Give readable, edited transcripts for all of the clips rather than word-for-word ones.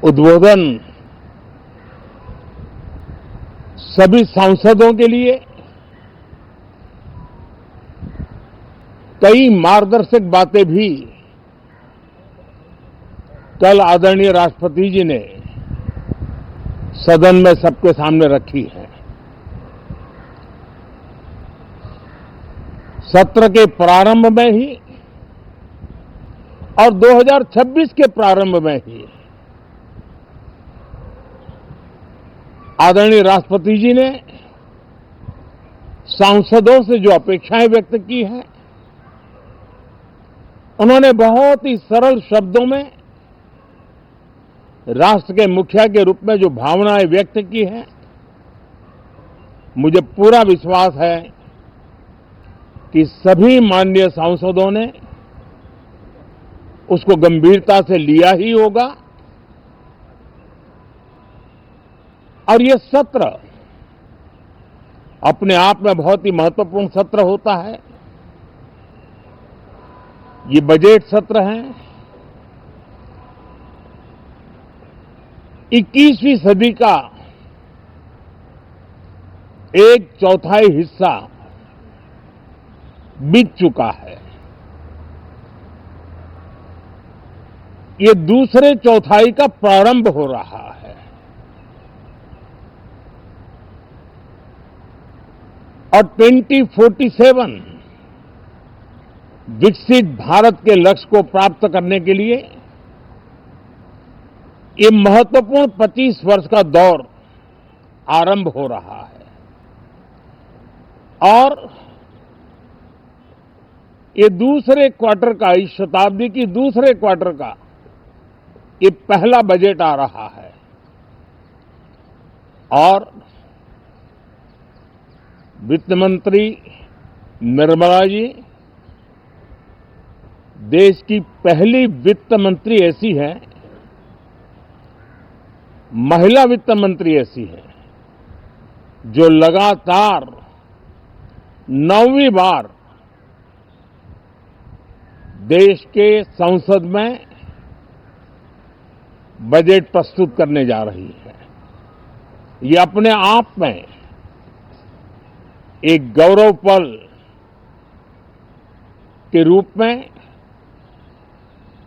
उद्बोधन सभी सांसदों के लिए कई मार्गदर्शक बातें भी कल आदरणीय राष्ट्रपति जी ने सदन में सबके सामने रखी है। सत्र के प्रारंभ में ही और 2026 के प्रारंभ में ही आदरणीय राष्ट्रपति जी ने सांसदों से जो अपेक्षाएं व्यक्त की हैं, उन्होंने बहुत ही सरल शब्दों में राष्ट्र के मुखिया के रूप में जो भावनाएं व्यक्त की हैं, मुझे पूरा विश्वास है कि सभी माननीय सांसदों ने उसको गंभीरता से लिया ही होगा और ये सत्र अपने आप में बहुत ही महत्वपूर्ण सत्र होता है। ये बजट सत्र है। 21वीं सदी का एक चौथाई हिस्सा बीत चुका है। ये दूसरे चौथाई का प्रारंभ हो रहा है। और 2047 विकसित भारत के लक्ष्य को प्राप्त करने के लिए ये महत्वपूर्ण 25 वर्ष का दौर आरंभ हो रहा है और ये दूसरे क्वार्टर का, इस शताब्दी की दूसरे क्वार्टर का ये पहला बजट आ रहा है और वित्त मंत्री निर्मला जी देश की पहली वित्त मंत्री ऐसी है, महिला वित्त मंत्री ऐसी है जो लगातार 9वीं बार देश के संसद में बजट प्रस्तुत करने जा रही है। ये अपने आप में एक गौरव पल के रूप में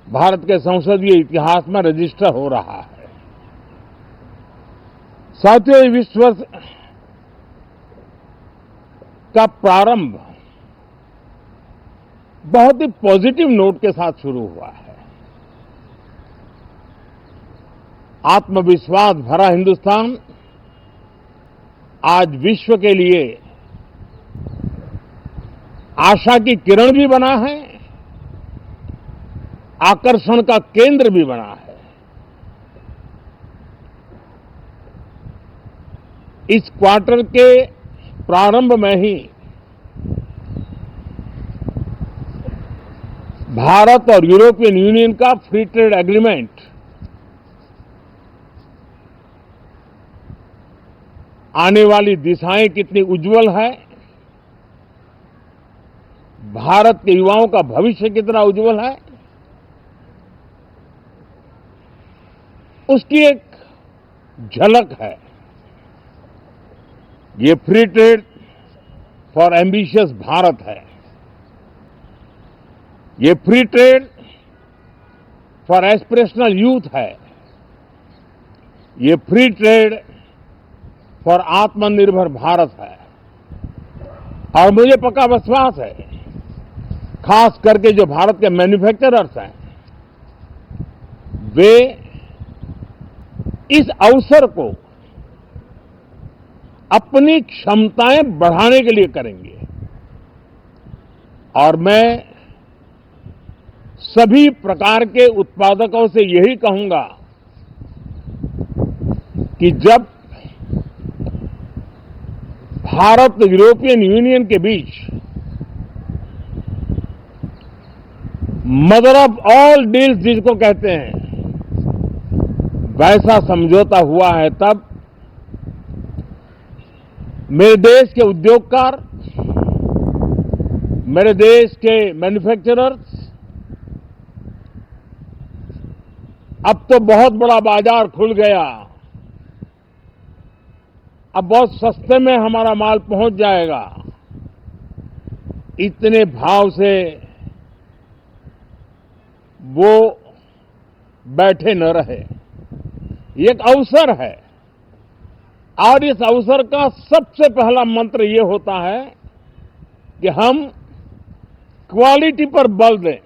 भारत के संसदीय इतिहास में रजिस्टर हो रहा है। साथियों, विश्व वर्ष का प्रारंभ बहुत ही पॉजिटिव नोट के साथ शुरू हुआ है। आत्मविश्वास भरा हिंदुस्तान आज विश्व के लिए आशा की किरण भी बना है, आकर्षण का केंद्र भी बना है। इस क्वार्टर के प्रारंभ में ही भारत और यूरोपियन यूनियन का फ्री ट्रेड एग्रीमेंट आने वाली दिशाएं कितनी उज्जवल है, भारत के युवाओं का भविष्य कितना उज्जवल है, उसकी एक झलक है। ये free trade for ambitious Bharat है। ये free trade for aspirational youth है। ये फ्री ट्रेड फॉर आत्मनिर्भर भारत है। और मुझे पक्का विश्वास है, खास करके जो भारत के मैन्युफैक्चरर्स हैं, वे इस अवसर को अपनी क्षमताएं बढ़ाने के लिए करेंगे। और मैं सभी प्रकार के उत्पादकों से यही कहूंगा कि जब भारत यूरोपियन यूनियन के बीच मदर ऑफ ऑल डील्स जिसको कहते हैं, वैसा समझौता हुआ है, तब मेरे देश के उद्योगकार, मेरे देश के मैन्युफैक्चरर्स अब तो बहुत बड़ा बाजार खुल गया। अब बहुत सस्ते में हमारा माल पहुंच जाएगा। इतने भाव से वो बैठे न रहे। ये एक अवसर है और इस अवसर का सबसे पहला मंत्र ये होता है कि हम क्वालिटी पर बल दें।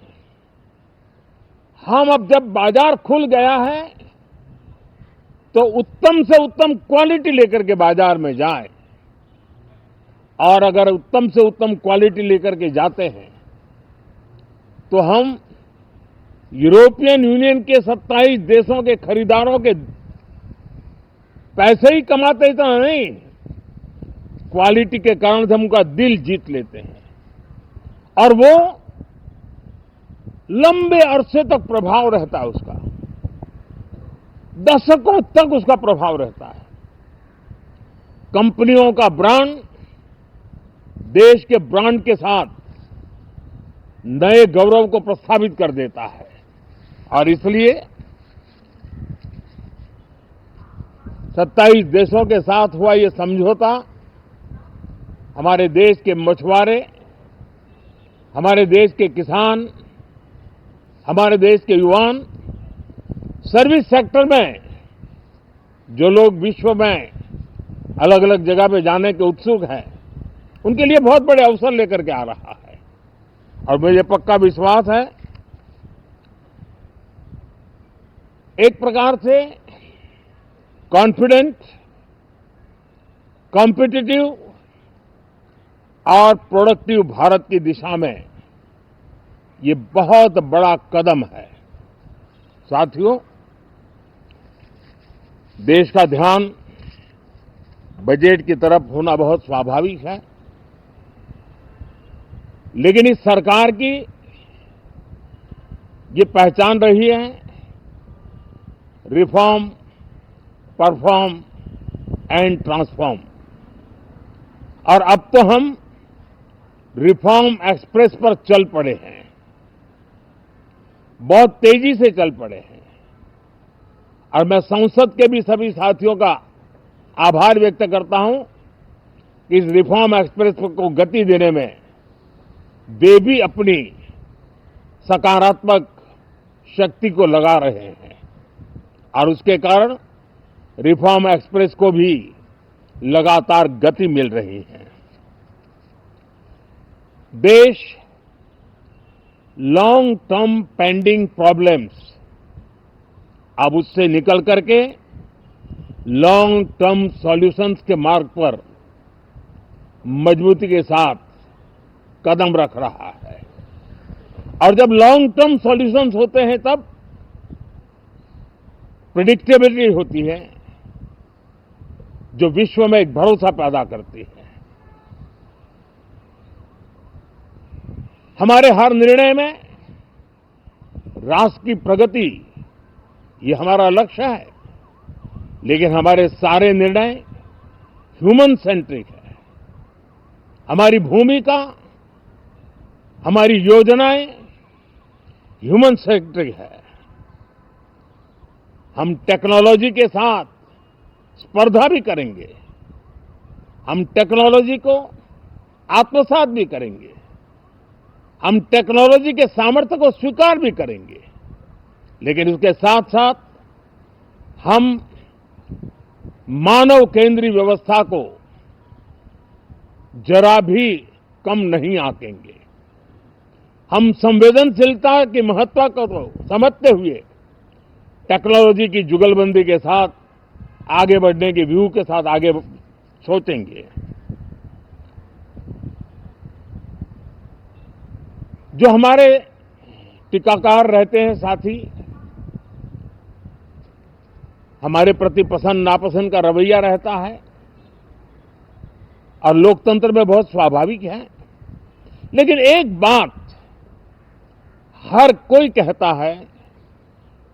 हम अब जब बाजार खुल गया है तो उत्तम से उत्तम क्वालिटी लेकर के बाजार में जाएं। और अगर उत्तम से उत्तम क्वालिटी लेकर के जाते हैं तो हम यूरोपियन यूनियन के 27 देशों के खरीदारों के पैसे ही कमाते इतना नहीं, क्वालिटी के कारण से हम उनका दिल जीत लेते हैं और वो लंबे अरसे तक प्रभाव रहता है उसका, दशकों तक उसका प्रभाव रहता है। कंपनियों का ब्रांड देश के ब्रांड के साथ नए गौरव को प्रस्थापित कर देता है और इसलिए 27 देशों के साथ हुआ ये समझौता हमारे देश के मछुआरे, हमारे देश के किसान, हमारे देश के युवान, सर्विस सेक्टर में जो लोग विश्व में अलग अलग जगह पे जाने के उत्सुक हैं, उनके लिए बहुत बड़े अवसर लेकर के आ रहा है। और मुझे पक्का विश्वास है एक प्रकार से कॉन्फिडेंट, कॉम्पिटिटिव और प्रोडक्टिव भारत की दिशा में ये बहुत बड़ा कदम है। साथियों, देश का ध्यान बजट की तरफ होना बहुत स्वाभाविक है, लेकिन इस सरकार की ये पहचान रही है रिफॉर्म, परफॉर्म एंड ट्रांसफॉर्म। और अब तो हम रिफॉर्म एक्सप्रेस पर चल पड़े हैं, बहुत तेजी से चल पड़े हैं। और मैं संसद के भी सभी साथियों का आभार व्यक्त करता हूं कि इस रिफॉर्म एक्सप्रेस को गति देने में वे भी अपनी सकारात्मक शक्ति को लगा रहे हैं और उसके कारण रिफॉर्म एक्सप्रेस को भी लगातार गति मिल रही है। देश लॉन्ग टर्म पेंडिंग प्रॉब्लम्स अब उससे निकल करके लॉन्ग टर्म सॉल्यूशंस के मार्ग पर मजबूती के साथ कदम रख रहा है। और जब लॉन्ग टर्म सॉल्यूशंस होते हैं तब प्रेडिक्टेबिलिटी होती है जो विश्व में एक भरोसा पैदा करती है। हमारे हर निर्णय में राष्ट्र की प्रगति ये हमारा लक्ष्य है, लेकिन हमारे सारे निर्णय ह्यूमन सेंट्रिक है। हमारी भूमिका, हमारी योजनाएं ह्यूमन सेंट्रिक है। हम टेक्नोलॉजी के साथ स्पर्धा भी करेंगे, हम टेक्नोलॉजी को आत्मसात भी करेंगे, हम टेक्नोलॉजी के सामर्थ्य को स्वीकार भी करेंगे, लेकिन उसके साथ साथ हम मानव केंद्रीय व्यवस्था को जरा भी कम नहीं आंकेंगे। हम संवेदनशीलता की महत्व को तो समझते हुए टेक्नोलॉजी की जुगलबंदी के साथ आगे बढ़ने के व्यू के साथ आगे सोचेंगे। जो हमारे टीकाकार रहते हैं साथी, हमारे प्रति पसंद नापसंद का रवैया रहता है और लोकतंत्र में बहुत स्वाभाविक है, लेकिन एक बात हर कोई कहता है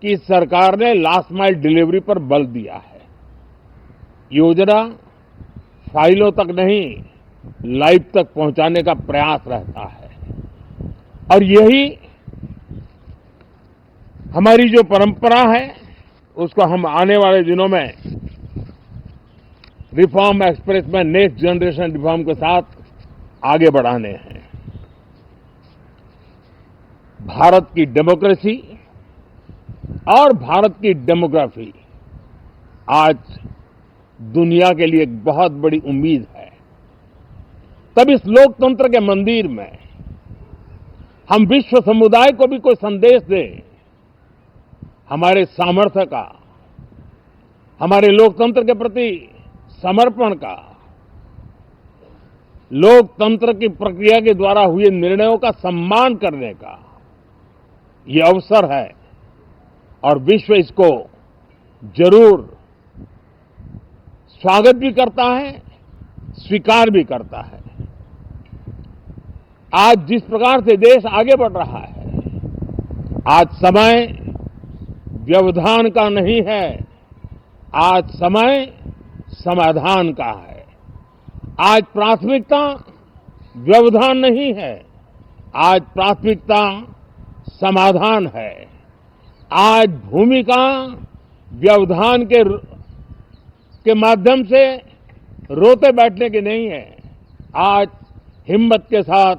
कि सरकार ने लास्ट माइल डिलीवरी पर बल दिया है। योजना फाइलों तक नहीं, लाइव तक पहुंचाने का प्रयास रहता है और यही हमारी जो परंपरा है उसको हम आने वाले दिनों में रिफॉर्म एक्सप्रेस में नेक्स्ट जनरेशन रिफॉर्म के साथ आगे बढ़ाने हैं। भारत की डेमोक्रेसी और भारत की डेमोग्राफी आज दुनिया के लिए एक बहुत बड़ी उम्मीद है। तब इस लोकतंत्र के मंदिर में हम विश्व समुदाय को भी कोई संदेश दें हमारे सामर्थ्य का, हमारे लोकतंत्र के प्रति समर्पण का, लोकतंत्र की प्रक्रिया के द्वारा हुए निर्णयों का सम्मान करने का ये अवसर है और विश्व इसको जरूर स्वागत भी करता है, स्वीकार भी करता है। आज जिस प्रकार से देश आगे बढ़ रहा है, आज समय व्यवधान का नहीं है, आज समय समाधान का है। आज प्राथमिकता व्यवधान नहीं है, आज प्राथमिकता समाधान है। आज भूमिका व्यवधान के माध्यम से रोते बैठने की नहीं है, आज हिम्मत के साथ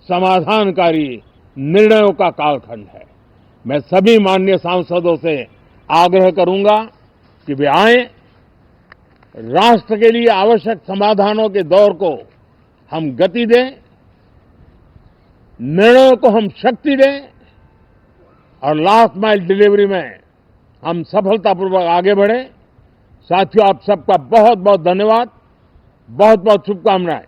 समाधानकारी निर्णयों का कालखंड है। मैं सभी माननीय सांसदों से आग्रह करूंगा कि वे आएं, राष्ट्र के लिए आवश्यक समाधानों के दौर को हम गति दें, निर्णयों को हम शक्ति दें और लास्ट माइल डिलीवरी में हम सफलतापूर्वक आगे बढ़ें। साथियों, आप सबका बहुत बहुत धन्यवाद, बहुत बहुत शुभकामनाएं।